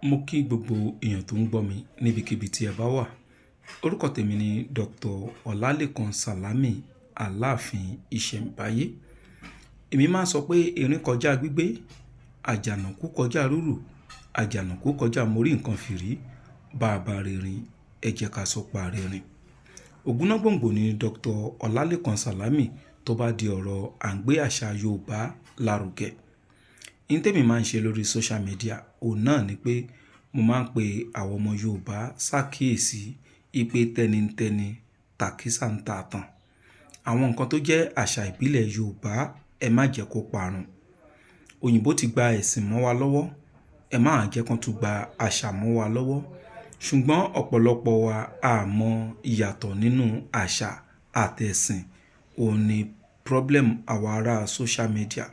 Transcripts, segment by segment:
Mo kí gbogbo èèyàn tó ń gbọ́ mi níbikíbi tí ẹ bá wà. Orúkọ tèmi ni Dr. Ọlálékan Sàlámì Aláàfin Ìṣẹ̀ǹbáyé. Èmi máa ń sọ pé erin kọjá gbígbé, àjànàkú kọjá rúrù, àjànàkú kọjá mórí nǹkan fìrí, bàbá rìnrìn ẹ jẹ́ ká sọ pa rìnrìn. Ògúnná gbòǹgbò ni Dr. Ọlálékan Sàlámì tó bá di ọ̀rọ̀ à ń gbé àṣà Yorùbá lárugẹ. Ní tèmi máa ń ṣe lórí social media, òun náà ni pé mo máa ń pe àwọn ọmọ Yorùbá ṣàkíyèsí ipe tẹnitẹni tàkísà ń ta tán. Àwọn nǹkan tó jẹ́ àṣà ìbílẹ̀ Yorùbá ẹ má jẹ́ kó parun. Òyìnbó ti gba ẹ̀sìn mọ́ wa lọ́wọ́, ẹ má jẹ́ kán tún gba àṣà mọ́ wa lọ́wọ́. Ṣùgbọ́n ọ̀pọ̀lọpọ̀ wa a mọ ìyàtọ̀ nínú àṣà àtẹ̀sìn. Òun ni problem àwa ará social media.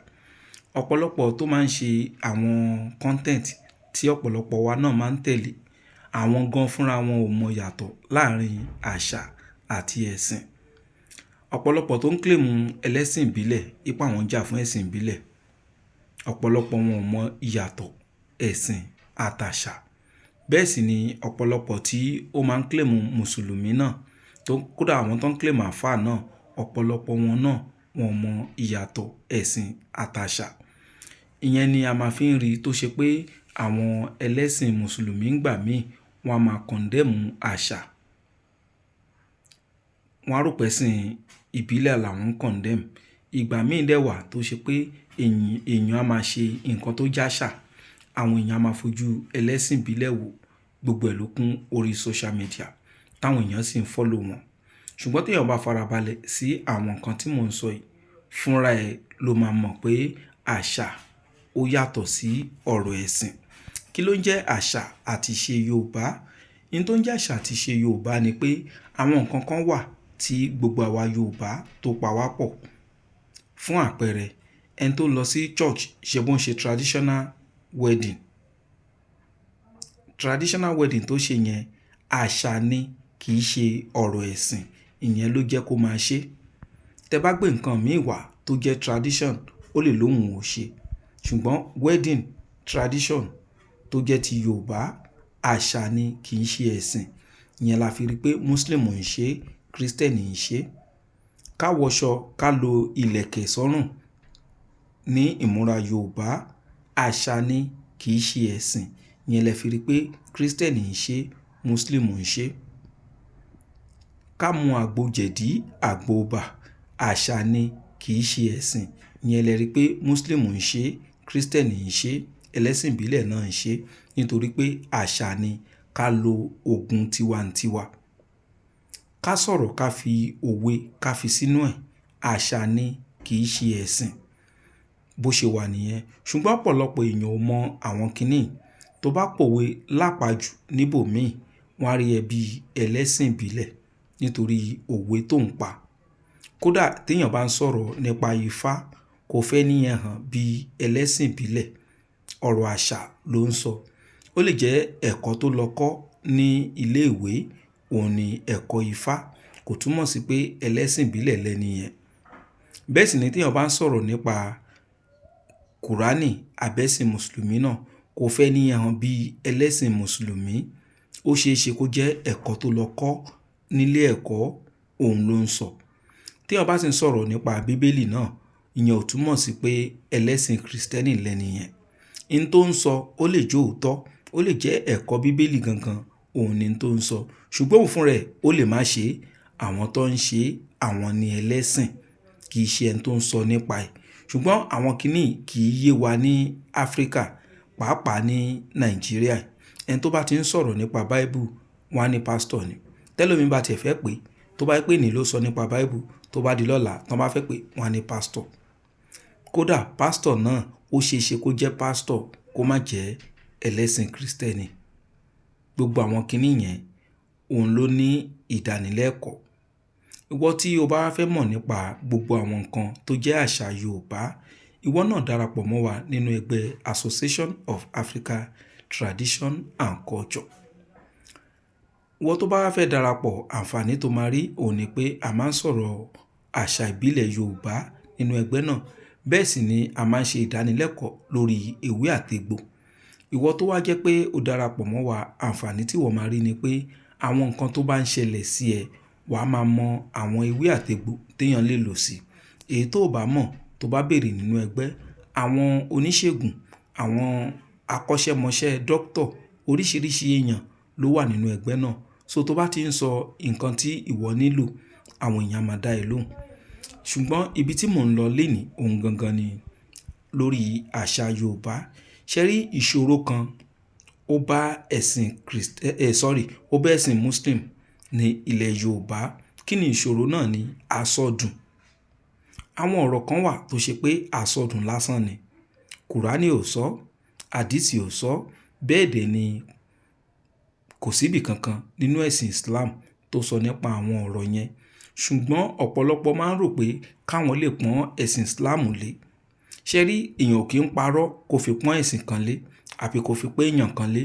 Ọ̀pọ̀lọpọ̀ tó máa ń ṣe àwọn content tí ọ̀pọ̀lọpọ̀ wa náà máa ń tẹ̀lé, àwọn gan fúnra wọn ò mọ ìyàtọ̀ láàrin àṣà àti ẹ̀sìn. Ọ̀pọ̀lọpọ̀ tó ń claim ẹlẹ́sìn ìbílẹ̀, ipá wọn jà fún ẹ̀sìn ìbílẹ̀. Ọ̀pọ̀lọpọ̀ wọn ò mọ ìyàtọ̀ ẹ̀sìn àtàṣà. Bẹ́ẹ̀ sì ni ọ̀pọ̀lọpọ̀ tí ó máa ń claim Mùsùlùmí náà, kódà àwọn tó ń claim àfáà náà, ọ̀pọ̀lọpọ̀ wọn náà wọn ò mọ ìyàtọ̀ ẹ̀sìn àtàṣà. Ìyẹn ni a máa fi ń rí tó ṣe pé àwọn ẹlẹ́sìn Mùsùlùmí ń gbà míì wọ́n á máa condemn àṣà. Wọ́n á rò pé ẹ̀sìn ìbílẹ̀ làwọn ń condemn. Ìgbà míì dẹ̀ wà tó ṣe pé èèyàn á máa ṣe nǹkan tó jáṣà, àwọn èèyàn á máa fojú ẹlẹ́sìn ìbílẹ̀ wò, gbogbo ẹ̀ ló kún orí social media táwọn èèyàn sì ń follow wọn. Ṣùgbọ́n tí èèyàn bá farabalẹ̀ sí àwọn nǹkan tí mò ń sọ yìí, fúnra ẹ̀ ló máa mọ̀ pé àṣà ó yàtọ̀ sí ọ̀rọ̀ ẹ̀sìn. Kí ló ń jẹ́ àṣà àti ìṣe Yorùbá? Ohun tó ń jẹ́ àṣà àti ìṣe Yorùbá ni pé àwọn nǹkan kan wà tí gbogbo àwa Yorùbá tó pa wá pọ̀. Fún àpẹẹrẹ, ẹni tó lọ sí church ṣe bó ń ṣe traditional wedding. Traditional wedding tó ṣe yẹn àṣà ni, kì í ṣe ọ̀rọ̀ ẹ̀sìn. Ìyẹn ló jẹ́ kó máa ṣe. Tẹ bá gbé nǹkan míì wá tó jẹ́ tradition, ó lè lóhùn ò ṣe. Ṣùgbọ́n wedding tradition tó jẹ́ ti Yorùbá, àṣà ni, kì í ṣe ẹ̀sìn. Ìyẹn la fi rí pé Muslim ń ṣe, Christian ń ṣe. Ká wọṣọ, ká lo ìlẹ̀kẹ̀ sọ́rùn ní ìmúra Yorùbá, àṣà ni, kì í ṣe ẹ̀sìn. Ìyẹn lẹ fi rí pé Christian ń ṣe, Muslim ń ṣe. Ká mu àgbo jẹ̀dí, àgbo ibà, àṣà ni, kì í ṣe ẹ̀sìn. Ìyẹn lẹ rí pé Muslim ń ṣe, Christian ń ṣe, ẹlẹ́sìn ìbílẹ̀ náà ń ṣe. Nítorí pé àṣà ni ká lo ògùn tiwantiwa. Ká sọ̀rọ̀ ká fi òwe ká fi sínú ẹ̀, àṣà ni, kì í ṣe ẹ̀sìn. Bó ṣe wà nìyẹn. Ṣùgbọ́n ọ̀pọ̀lọpọ̀ èèyàn ò mọ àwọn kìíní. Tó bá pòwe lápàjù níbòmíì, wọ́n á rí ẹ bí ẹlẹ́sìn ìbílẹ̀ nítorí òwe tó ń pa. Kódà tí èèyàn bá ń sọ̀rọ̀ nípa Ifá, kò fẹ́ níyẹn hàn bí ẹlẹ́sìn ìbílẹ̀. Ọ̀rọ̀ àṣà ló ń sọ. Ó lè jẹ́ ẹ̀kọ́ tó lọ kọ́ ní ilé ìwé, òun ni ẹ̀kọ́ Ifá. Kò túmọ̀ sí pé ẹlẹ́sìn ìbílẹ̀ lẹ́ni yẹn. Bẹ́ẹ̀ sì ni tí èèyàn bá ń sọ̀rọ̀ nípa Kùránì àbẹ́sìn Mùsùlùmí náà, kò fẹ́ níyẹn hàn bí ẹlẹ́sìn Mùsùlùmí. Ó ṣe é ṣe kó jẹ́ ẹ̀kọ́ tó lọ kọ́ nílé ẹ̀kọ́, òun ló ń sọ. Tí èèyàn bá sì ń sọ̀rọ̀ nípa Bíbélì náà, ìyẹn ò túmọ̀ sí pé ẹlẹ́sìn Kristẹni lẹ́ni yẹn. In tó ń sọ ó lè jẹ́ òótọ́, ó lè jẹ́ ẹ̀kọ́ Bíbélì gangan, òun ni tó ń sọ. Ṣùgbọ́n òun fúnra rẹ̀ ó lè má ṣe. Àwọn tó ń ṣe, àwọn ni ẹlẹ́sìn, kì í ṣe ẹni tó ń sọ nípa ẹ̀. Ṣùgbọ́n àwọn kìíní kì í yé wa ní Áfríkà, pàápàá ní Nàìjíríà. Ẹni tó bá ti ń sọ̀rọ̀ nípa Bible, wọ́n á ní pastor ni. Tẹ́lòmí bá tiẹ̀ fẹ́ pé, tó bá pé ní ló sọ nípa Bible, tó bá di lọ́la, tán bá fẹ́ pé, wọ́n á ní pastor. Kódà pastor náà ó ṣe é ṣe kó jẹ́ pastor kó má jẹ́ ẹlẹ́sìn Kristẹni. Gbogbo àwọn kìíní yẹn, òun ló ní ìdánilẹ́kọ̀ọ́. Ìwọ tí o bá fẹ́ mọ̀ nípa gbogbo àwọn nǹkan tó jẹ́ àṣà Yorùbá, ìwọ náà darapọ̀ mọ́ wa nínú ẹgbẹ́ Association of Africa Tradition and Culture. Ìwọ tó bá fẹ́ darapọ̀, àǹfààní tó máa rí òun ni pé a máa ń sọ̀rọ̀ àṣà ìbílẹ̀ Yorùbá nínú ẹgbẹ́ náà. Bẹ́ẹ̀ sì ni a máa ń ṣe ìdánilẹ́kọ̀ọ́ lórí ewé àtegbò. ìwọ tó wá jẹ́ pé ó darapọ̀ mọ́ wa, àǹfààní tí wọ́n máa rí ni pé àwọn nǹkan tó bá ń ṣẹlẹ̀ sí ẹ wà á máa mọ àwọn ewé àtegbò téèyàn lè lò sí. Èyí tó bá mọ̀ tó bá béèrè nínú ẹgbẹ́, àwọn oníṣègùn, àwọn akọ́ṣẹ́mọṣẹ́ dókítọ̀, oríṣiríṣi èèyàn ló wà nínú ẹgbẹ́ náà. So tó bá ti ń sọ nǹkan tí ìwọ nílò, àwọn èèyàn máa dá ẹ lóhùn. Ṣùgbọ́n ibi tí mò ń lọ lénìí ohun gangan ni lórí àṣà Yorùbá. Ṣé rí ìṣòro kan ó bá ẹ̀sìn Muslim ní ilẹ̀ Yorùbá. Kí ni ìṣòro náà? Ni àsọdùn. Àwọn ọ̀rọ̀ kan wà tó ṣe pé àsọdùn lásán ni. Kùránì ò sọ, àdísì ò sọ, bẹ́ẹ̀ dẹ̀ ni kò síbì kankan nínú ẹ̀sìn Islam tó sọ nípa àwọn ọ̀rọ̀ yẹn. Ṣùgbọ́n ọ̀pọ̀lọpọ̀ máa ń rò pé káwọn lè pọ́n ẹ̀sìn Islam lé. Ṣé rí èèyàn ò kí ń parọ́ kó fi pọ́n ẹ̀sìn kan lé àbí kó fi pé èèyàn kan lé.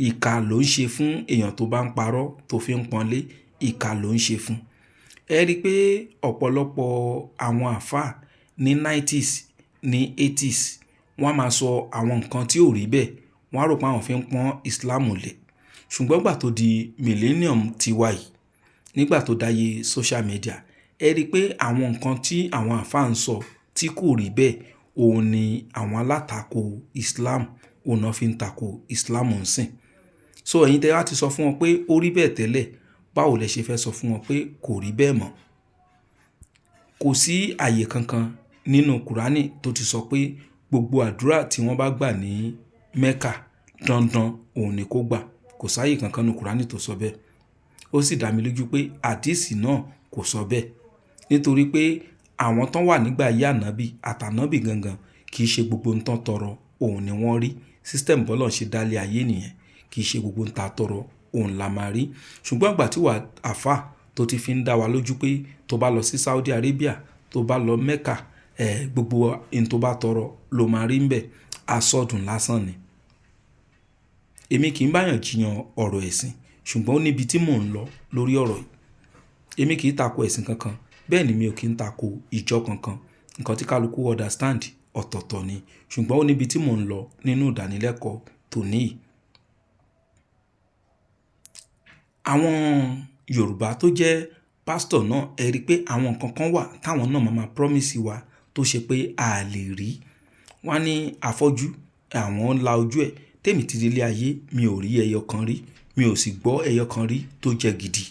Ìkà ló ń ṣe fún èèyàn tó bá ń parọ́ tó fi ń pọ́n lé. Ìkà ló ń ṣe fún. Ẹ rí i pé ọ̀pọ̀lọpọ̀ àwọn àfáà ní 90s ní 80s wọ́n á máa sọ àwọn nǹkan tí ò rí bẹ́ẹ̀. Wọ́n á rò pé àwọn fi ń pọ́n Islam lé. Ṣùgbọ́n ìgbà tó di millennium tiwa yìí, nígbà tó dáyé social media, ẹ rí i pé àwọn nǹkan tí àwọn àfáà ń sọ tí kò rí bẹ́ẹ̀, òun ni àwọn alátakò Islam, òun náà fi ń takò Islam ń sìn. So ẹ̀yin tẹ́ wá ti sọ fún wọn pé ó rí bẹ́ẹ̀ tẹ́lẹ̀, báwo lẹ ṣe fẹ́ sọ fún wọn pé kò rí bẹ́ẹ̀ mọ́? Kò sí àyè kankan nínú Kùránì tó ti sọ pé gbogbo àdúrà tí wọ́n bá gbà ní Mẹ́kà dandan òun ni kó gbà. Kò sáyè kankan nínú Kùránì tó sọ bẹ́ẹ̀. Ó sì dá mi lójú pé àdísì náà kò sọ bẹ́ẹ̀. Nítorí pé àwọn tán wà nígbà ayé ànábì àtànábì gangan kì í ṣe gbogbo ń tán tọrọ òun ni wọ́n rí. System bọ́lọ̀ ṣe dálé ayé nìyẹn. Kì í ṣe gbogbo ń ta tọrọ òun la máa rí. Ṣùgbọ́n ìgbà tí wà àfáà tó ti fi ń dá wa lójú pé tó bá lọ sí Saudi Arabia, tó bá lọ Mẹ́kà, gbogbo ohun tó bá tọrọ ló máa rí ń bẹ̀. Àsọdùn lásán ni. Èmi kì í báyàn jiyàn ọ̀rọ̀ ẹ̀sìn, ṣùgbọ́n ó níbi tí mò ń lọ lórí ọ̀rọ̀ yìí. Èmi kì í tako ẹ̀sìn kankan, bẹ́ẹ̀ ni mi ò kí ń tako ìjọ kankan. Nǹkan tí kálukú understand ọ̀tọ̀ọ̀tọ̀ ni. Ṣùgbọ́n ó níbi tí mò ń lọ nínú ìdánilẹ́kọ̀ọ́ tòní yìí. Àwọn Yorùbá tó jẹ́ pásítọ̀ náà, ẹ rí i pé àwọn nǹkan kan wà táwọn náà máa promise wa tó ṣe pé a lè rí. Wọ́n á ní afọ́jú, àwọn la ojú ẹ̀. Tèmi ti délé ayé, mi ò rí ẹyọ kan rí. Mi ò sì gbọ́ ẹyọ kan rí tó jẹ́ gidi.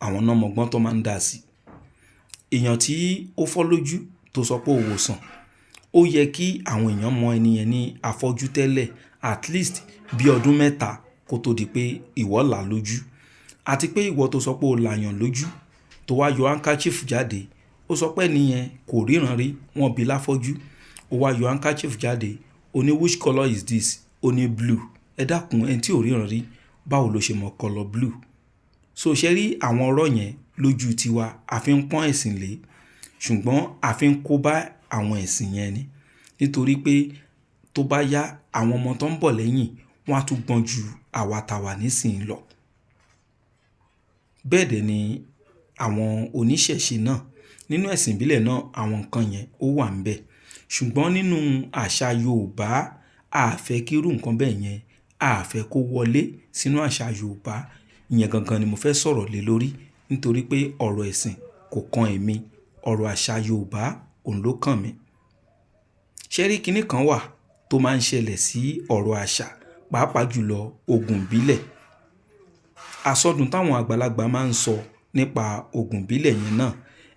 Àwọn náà mọ̀gbọ́n tó máa ń dá sí. Èèyàn tí ó fọ́ lójú tó sọ pé ó wòsàn, ó yẹ kí àwọn èèyàn mọ ẹni yẹn ní afọ́jú tẹ́lẹ̀ at least bí ọdún 3 kó tó di pé ìwọ là lójú. Àti pé ìwọ tó sọ pé ó làyàn lójú tó wá yọ handkerchief jáde, ó sọ pé ẹni yẹn kò ríran rí, wọ́n bí láfọ́jú. Ó wá yọ handkerchief jáde, ó ní which colour is this? Ó ní blue. Ẹ dákun, ẹni tí ò ríran rí, báwo ló ṣe mọ colour blue? So ṣé rí àwọn ọ̀rọ̀ yẹn lójú tiwa, a fi ń pọ́n ẹ̀sìn lé. Ṣùgbọ́n a fi ń kó bá àwọn ẹ̀sìn yẹn ni. Nítorí pé tó bá yá, àwọn ọmọ tó ń bọ̀ lẹ́yìn wọ́n á tún gbọ́n ju àwa tàwa nísìnyí lọ. Bẹ́ẹ̀ dẹ̀ ni àwọn oníṣẹ̀ṣe náà. Nínú ẹ̀sìn ìbílẹ̀ náà àwọn nǹkan yẹn ó wà ńbẹ̀. Ṣùgbọ́n nínú àṣà Yorùbá, a fẹ́ kí irú nǹkan bẹ́ẹ̀ yẹn, a fẹ́ kó wọlé sínú àṣà Yorùbá. Ìyẹn gangan ni mo fẹ́ sọ̀rọ̀ lé lórí. Nítorí pé ọ̀rọ̀ ẹ̀sìn kò kan èmi, ọ̀rọ̀ àṣà Yorùbá òun ló kàn mí. Ṣé rí kinní kan wà tó máa ń ṣẹlẹ̀ sí ọ̀rọ̀ àṣà, pàápàá jùlọ ogun ìbílẹ̀. Àsọdùn táwọn àgbàlagbà máa ń sọ nípa ogun ìbílẹ̀ yẹn náà,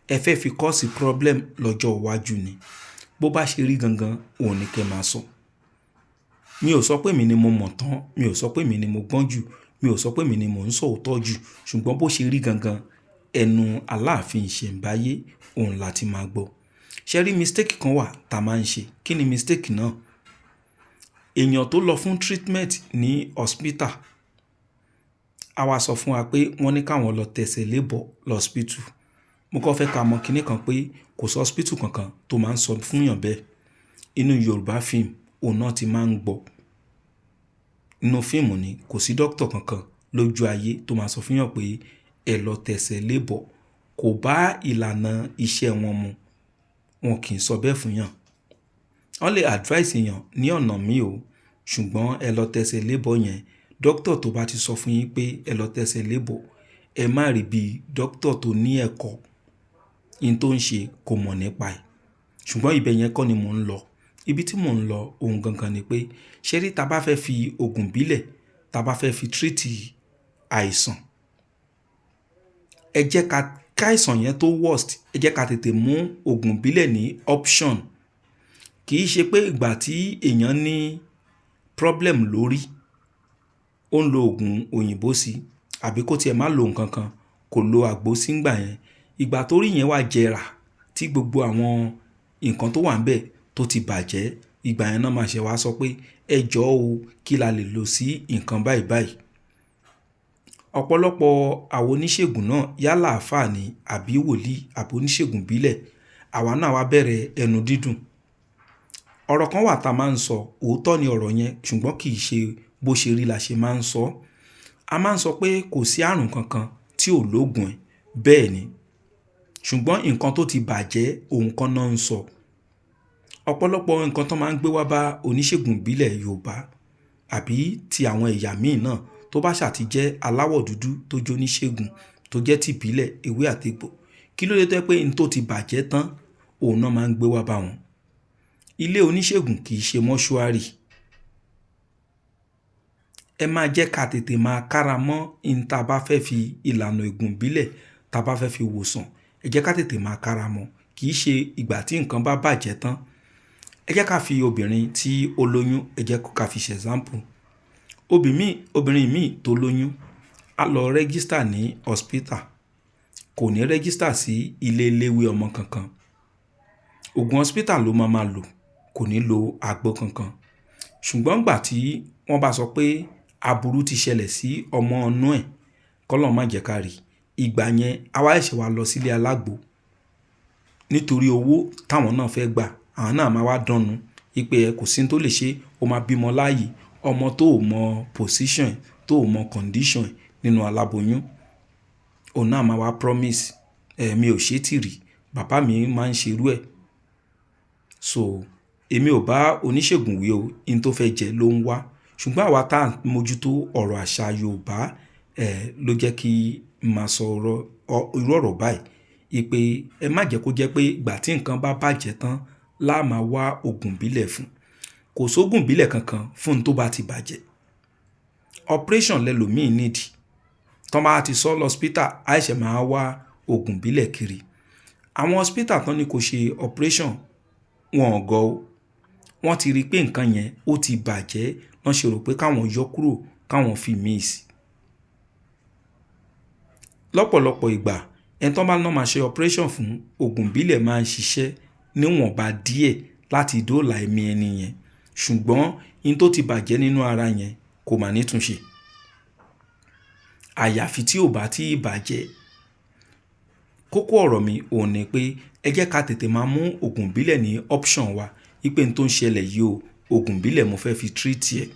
ẹ fẹ́ fi cause problem lọ́jọ́ iwájú ni. Bó bá ṣe rí gangan, òun ni kẹ́ máa sọ. Mi ò sọ pé mi ni mo mọ̀ tán, mi ò sọ pé mi ni mo gbọ́n jù, mi ò sọ pé mi ni mò ń sọ òótọ́ jù. Ṣùgbọ́n bó ṣe rí gangan, ẹnu Aláàfin ìṣẹ̀ǹbáyé òun láti máa gbọ́. Ṣé rí mistake kan wà tá a máa ń ṣe? Kí ni mistake náà? Èèyàn tó lọ fún treatment ní hospital, a wá sọ fún wa pé wọ́n ní káwọn lọ tẹsẹ̀ lébọ̀ lọ́spítù. Mo kàn fẹ́ ká mọ̀ kinní kan pé kò sí hospital kankan tó máa ń sọ fún yàn bẹ́ẹ̀. Inú Yorùbá fíìmù òun náà ti máa ń gbọ́. Inú fíìmù ni kò sí dókítà kankan lójú ayé tó máa sọ fún yàn pé ẹ lọ tẹsẹ̀ lébọ̀. Kò bá ìlànà iṣẹ́ wọn mu. Wọn kì í sọ bẹ́ẹ̀ fún yàn. Wọ́n lè advice èèyàn ní ọ̀nà míì o, ṣùgbọ́n ẹ lọ tẹsẹ̀ lébọ̀ yẹn dókítà tó bá ti sọ fún yín pé ẹ lọ tẹsẹ̀ lébọ̀ ẹ má rí bí dókítà tó ní ẹ̀kọ́ in tó ń ṣe kò mọ̀ nípa ẹ̀. Ṣùgbọ́n ibẹ̀ yẹn kọ́ ni mò ń lọ. Ibi tí mò ń lọ ohun gangan ni pé ṣé rí ta bá fẹ́ fi oògùn ìbílẹ̀ ta bá fẹ́ fi tírìtì àìsàn, ẹ jẹ́ ká àìsàn yẹn tó worst, ẹ jẹ́ ká tètè mú oògùn ìbílẹ̀ ní option. Kì í ṣe pé ìgbà tí èèyàn ní problem lórí ó ń lo oògùn òyìnbó sí àbí kó tiẹ̀ má lo nǹkan kan kò lo àgbo sí ńgbà yẹn. Ìgbà tó rí yẹn wá jẹrà tí gbogbo àwọn nǹkan tó wà ń bẹ̀ tó ti bàjẹ́, ìgbà yẹn náà máa ṣe wá sọ pé ẹ jọ̀ọ́ o kí la lè lò sí nǹkan báyìí báyìí. Ọ̀pọ̀lọpọ̀ àwọn oníṣègùn náà yálà àfáà ni àbí wòlíì àbí oníṣègùn ìbílẹ̀, àwa náà wá bẹ̀rẹ̀ ẹnu dídùn. Ọ̀rọ̀ kan wà tá a máa ń sọ, òótọ́ ni ọ̀rọ̀ yẹn ṣùgbọ́n kì í ṣe bó ṣe rí la ṣe máa ń sọ. A máa ń sọ pé kò sí àrùn kankan tí ò lóògùn ẹ̀, bẹ́ẹ̀ ni. Ṣùgbọ́n nǹkan tó ti bàjẹ́ ohun kan náà ń sọ. Ọ̀pọ̀lọpọ̀ nǹkan tó máa ń gbé wá bá oníṣègùn ìbílẹ̀ Yorùbá àbí ti àwọn ẹ̀yà míì náà tó bá ṣàti jẹ́ aláwọ̀ dúdú tó jẹ́ oníṣègùn tó jẹ́ ti ìbílẹ̀ ewé àtegbò, kí ló dé tó pé n tó ti bàjẹ́ tán òun náà máa ń gbé wá bá wọn. Ilé oníṣègùn kì í ṣe mọ́ṣúárì. Ẹ máa jẹ́ ká tètè máa kára mọ́ in tá bá fẹ́ fi ìlànà ògùn ìbílẹ̀ tá bá fẹ́ fi wòsàn, ẹ jẹ́ ká tètè máa kára mọ́, kì í ṣe ìgbà tí nǹkan bá bàjẹ́ tán. Ẹ jẹ́ ká fi obìnrin tí ó lóyún, ẹ jẹ́ ká fi ṣe example. Obìnrin míì tó lóyún á lọ rẹ́gísítà ní hospital, kò ní rẹ́gísítà sí ilé iléwé ọmọ kankan. Ògùn hospital ló máa lò, kò ní lo àgbo kankan. Ṣùgbọ́n ìgbà tí wọ́n bá sọ pé aburú ti ṣẹlẹ̀ sí ọmọ inú ẹ̀, kọ́lọ́run má jẹ́ ká rí, ìgbà yẹn a wá ṣẹ̀ṣẹ̀ wá lọ sílé alágbo nítorí owó táwọn náà fẹ́ gbà. Àwọn náà máa wá dánnu ipe ẹ kò sí tó lè ṣe, ó máa bímọ láàyè, ọmọ tó ò mọ position tó ò mọ condition nínú aláboyún. Òun náà máa wá promise mi ò ṣe tìrì, bàbá mi máa ń ṣerú ẹ̀. So èmi ò bá oníṣègùn wí o, in tó fẹ́ jẹ ló ń wá. Ṣùgbọ́n àwa tá à ń mójútó ọ̀rọ̀ àṣà Yorùbá ló jẹ́ kí n máa sọ irú ọ̀rọ̀ báyìí. Ipe ẹ má jẹ́ kó jẹ́ pé ìgbà tí nǹkan bá bàjẹ́ tán láà máa wá oògùn ìbílẹ̀ fún. Kò sóògùn ìbílẹ̀ kankan fún un tó bá ti bàjẹ́. Operation lẹ́lòmíì nídìí. Tán bá ti sọ hospital, àìṣẹ̀ máa wá oògùn ìbílẹ̀ kiri. Àwọn hospital tán ní kò ṣe operation wọn ò gọ̀ o. Wọ́n ti rí pé nǹkan yẹn ó ti bàjẹ́, wọ́n ṣe rò pé káwọn yọ kúrò káwọn fi míì sí. Lọ́pọ̀lọpọ̀ ìgbà ẹni tán bá náà máa ṣe operation fún, oògùn ìbílẹ̀ máa ń ṣiṣẹ́ níwọ̀nba díẹ̀ láti dóòlà ẹ̀mí ẹni yẹn. Ṣùgbọ́n in tó ti bàjẹ́ nínú ara yẹn kò mà ní túnṣe. Àyàfi tí ò bá tí ì bàjẹ́. Kókó ọ̀rọ̀ mi òun ni pé ẹ jẹ́ ká tètè máa mú oògùn ìbílẹ̀ ní option wa. Ipe n tó ń ṣẹlẹ̀ yìí o, oògùn ìbílẹ̀ mo fẹ́ fi treat ẹ̀.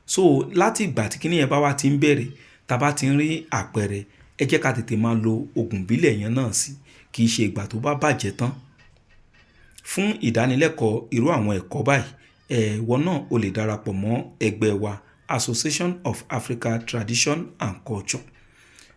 So láti ìgbà tí kíní yẹn bá wá ti ń bẹ̀rẹ̀, tá bá ti ń rí àpẹẹrẹ, ẹ jẹ́ ká tètè máa lo oògùn ìbílẹ̀ yẹn náà sí, kì í ṣe ìgbà tó bá bàjẹ́ tán. Fún ìdánilẹ́kọ̀ọ́ irú àwọn ẹ̀kọ́ báyìí, ìwọ náà o lè darapọ̀ mọ́ ẹgbẹ́ wa Association of Africa Tradition and Culture.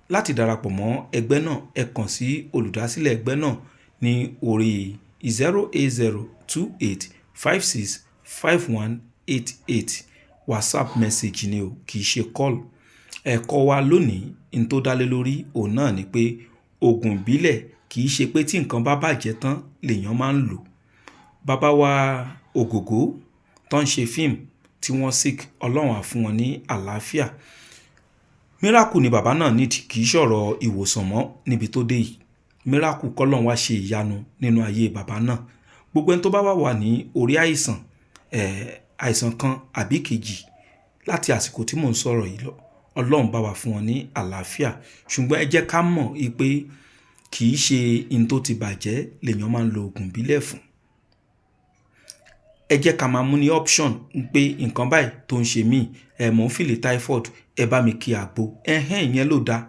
Láti darapọ̀ mọ́ ẹgbẹ́ náà, ẹ kàn sí olùdásílẹ̀ ẹgbẹ́ náà ní orí 08028565188. WhatsApp message ni o, kì í ṣe call. Ẹ̀kọ́ wa lónìí in tó dálé lórí òun náà ni pé oògùn ìbílẹ̀ kì í ṣe pé tí nǹkan bá bàjẹ́ tán lèèyàn máa ń lò. Bàbá wa Ògògó tó ń ṣe fíìmù tí wọ́n sick, Ọlọ́run á fún wọn ní àlàáfíà. Miracle ni bàbá náà nídìí, kì í ṣọ̀rọ̀ ìwòsàn mọ́ níbi tó dé yìí. Miracle kọ́lọ́run wá ṣe ìyanu nínú ayé bàbá náà. Gbogbo ẹni tó bá wà ní orí àìsàn kan àbí kejì láti àsìkò tí mò ń sọ̀rọ̀ yìí lọ, Ọlọ́run bá wa fún wọn ní àlàáfíà. Ṣùgbọ́n ẹ jẹ́ ká mọ̀ pé kì í ṣe in tó ti bàjẹ́ lèèyàn máa ń lo oògùn ìbílẹ̀ fún. Ẹ jẹ́ ká máa mú ní option pé nǹkan báyìí tó ń ṣe mí, mò ń fìlì typhoid, ẹ bá mi kí àgbo. Ìyẹn ló dáa.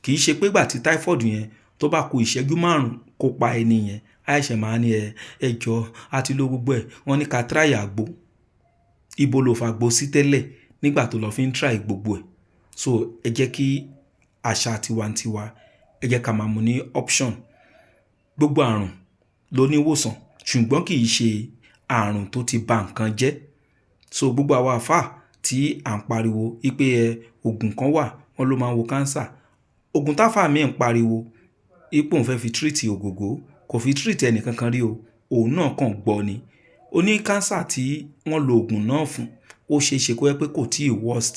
Kì í ṣe pé ìgbà tí typhoid yẹn tó bá ku ìṣẹ́jú 5 kó pa ẹni yẹn, àìṣẹ̀ máa ní ẹ jọ̀ọ́ àti lo gbogbo ẹ̀, wọ́n ní ká try àgbo. ibo ló fàgbó sí tẹ́lẹ̀ nígbà tó lọ fi ń try gbogbo ẹ̀. So ẹ jẹ́ kí àṣà tiwantiwa, ẹ jẹ́ ká máa mú ní option. Gbogbo àrùn ló ní ìwòsàn, ṣùgbọ́n kì í ṣe àrùn tó ti ba nǹkan jẹ́. So gbogbo àwa àfáà tí à ń pariwo wípé oògùn kan wà wọ́n ló máa ń wo cancer. Oògùn táfà mi ń pariwo ipò òun fẹ́ fi treat ògògó, kò fi treat ẹnì kankan rí o, òun náà kàn gbọ́ ni. Ó ní cancer tí wọ́n lo oògùn náà fún, ó ṣe é ṣe kó jẹ́ pé kò tíì worst.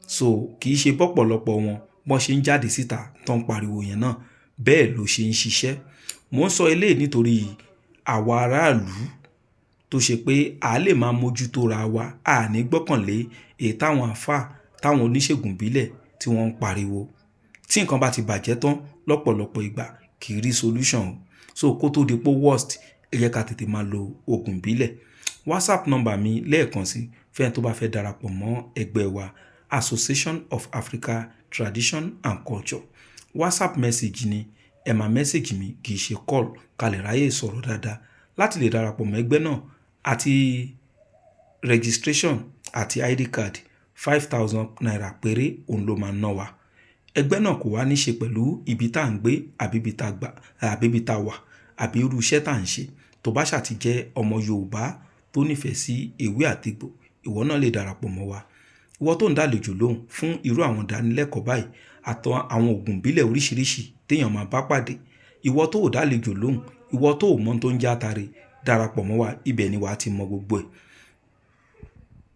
So kì í ṣe bọ́pọ̀lọpọ̀ wọn bọ́n ṣe ń jáde síta tó ń pariwo yẹn náà bẹ́ẹ̀ ló ṣe ń ṣiṣẹ́. Mò ń sọ eléyìí nítorí àwa aráàlú tó ṣe pé a lè máa mójútó ra wa, a ní gbọ́kànlé èyí táwọn àfáà táwọn oníṣègùn ìbílẹ̀ tí wọ́n ń pariwo. Tí nǹkan bá ti bàjẹ́ tán lọ́pọ̀lọpọ̀ ìgbà kì í rí solution o. So kó tó di pé worst, ẹ jẹ́ ká tètè máa lo oògùn ìbílẹ̀. WhatsApp number mi lẹ́ẹ̀kan sí fẹ́ni tó bá fẹ́ darapọ̀ mọ́ ẹgbẹ́ wa, Association of Africa Tradition and Culture. WhatsApp message ni ẹ máa message mi, kì í ṣe call, ká lè ráyè sọ̀rọ̀ dáadáa. Láti lè darapọ̀ mọ́ ẹgbẹ́ náà àti registration àti ID card 5,000 naira péré òun ló máa ná wa. Ẹgbẹ́ náà kò wá ní ṣe pẹ̀lú ibi tá à ń gbé àbí ibi tá gbà àbí ibi tá wà àbí irú iṣẹ́ tá à ń ṣe. Tó bá ṣàti jẹ́ ọmọ Yorùbá tó nífẹ̀ẹ́ sí ewé àtegbò, ìwọ náà lè darapọ̀ mọ́ wa. Ìwọ tó ń dálejò lóhùn fún irú àwọn ìdánilẹ́kọ̀ọ́ báyìí àtọ̀ àwọn oògùn ìbílẹ̀ oríṣiríṣi téèyàn máa bá pàdé. Ìwọ tó ò dálejò lóhùn, ìwọ tó ò mọ̀ tó ń jẹ́ àtàrẹ, darapọ̀ mọ́ wa, ibẹ̀ ni wàá ti mọ gbogbo ẹ̀.